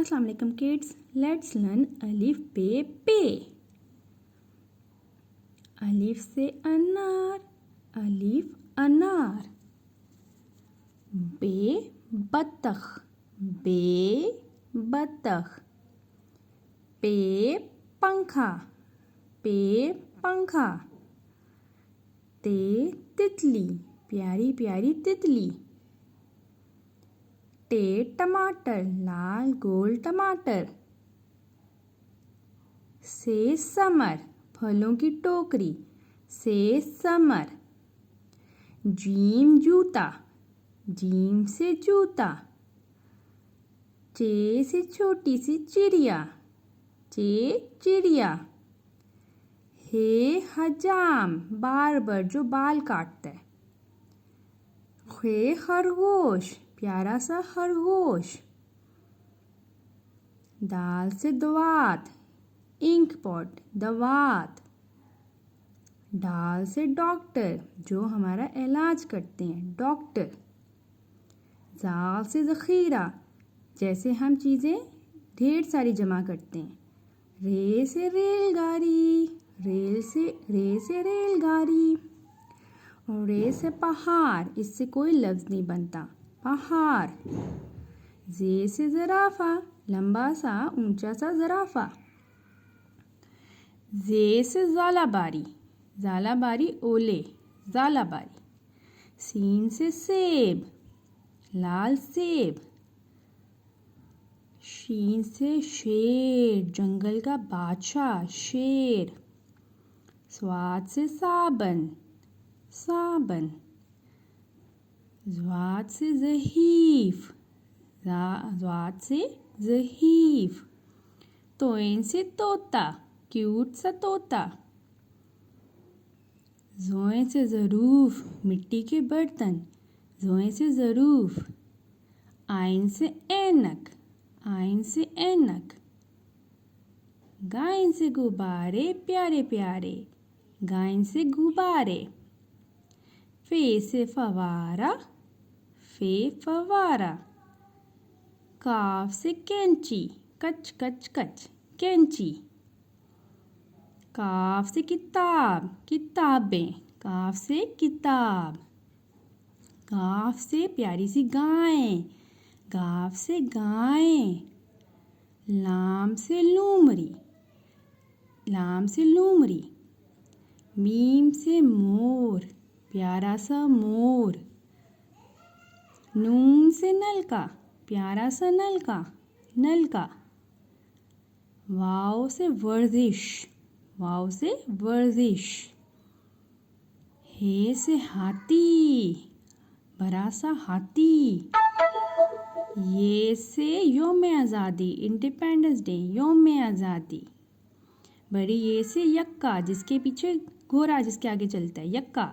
अस्सलाम वालेकुम kids, let's learn अलिफ बे पे। अलिफ से अनार, अलिफ अनार। बे बतख, बे बतख। पे पंखा, पे पंखा। ते तितली, प्यारी प्यारी तितली। टे टमाटर, लाल गोल टमाटर। से समर, फलों की टोकरी, से समर। जीम जूता, जीम से जूता। चे से छोटी सी चिड़िया, चे चिड़िया। हे हजाम, बार्बर जो बाल काटता है। खे खरगोश, प्यारा सा खरगोश। दाल से दवात, इंक पॉट, दवात। डाल से डॉक्टर, जो हमारा इलाज करते हैं, डॉक्टर। जाल से ज़ख़ीरा, जैसे हम चीज़ें ढेर सारी जमा करते हैं। रे से रेलगाड़ी, रे से रेलगाड़ी। और रे से पहाड़, इससे कोई लफ्ज़ नहीं बनता, पहाड़। जे से ज़राफ़ा, लंबा सा ऊंचा सा ज़राफ़ा। जे से ज़ालाबारी, ज़ालाबारी ओले, ज़ालाबारी। सीन से सेब, लाल सेब। शीन से शेर, जंगल का बादशाह, शेर। स्वाद से साबन, साबन। ज़्वाद से ज़हीफ, ज़्वाद से ज़हीफ। तोइन से तोता, क्यूट सा तोता। ज़ोए से ज़रूफ, मिट्टी के बर्तन, ज़ोए से ज़रूफ। आइन से ऐनक, आइन से ऐनक। गाइन से गुब्बारे प्यारे प्यारे, गाइन से गुब्बारे। फे से फवारा, फे फवारा। काफ से कैंची, कच कच कच, कैंची। काफ से किताब, किताबें, काफ से किताब। गाफ से प्यारी सी गाय, गाफ से गाय। लाम से लूमड़ी, लाम से लूमड़ी। मीम से मोर, प्यारा सा मोर। नून से नलका, प्यारा सा नलका, नलका। वाव से वर्जिश, वाव से वर्जिश। हे से हाथी, बड़ा सा हाथी। ये से योम आज़ादी, इंडिपेंडेंस डे, योम आज़ादी। बड़ी ये से यक्का, जिसके पीछे घोड़ा जिसके आगे चलता है, यक्का।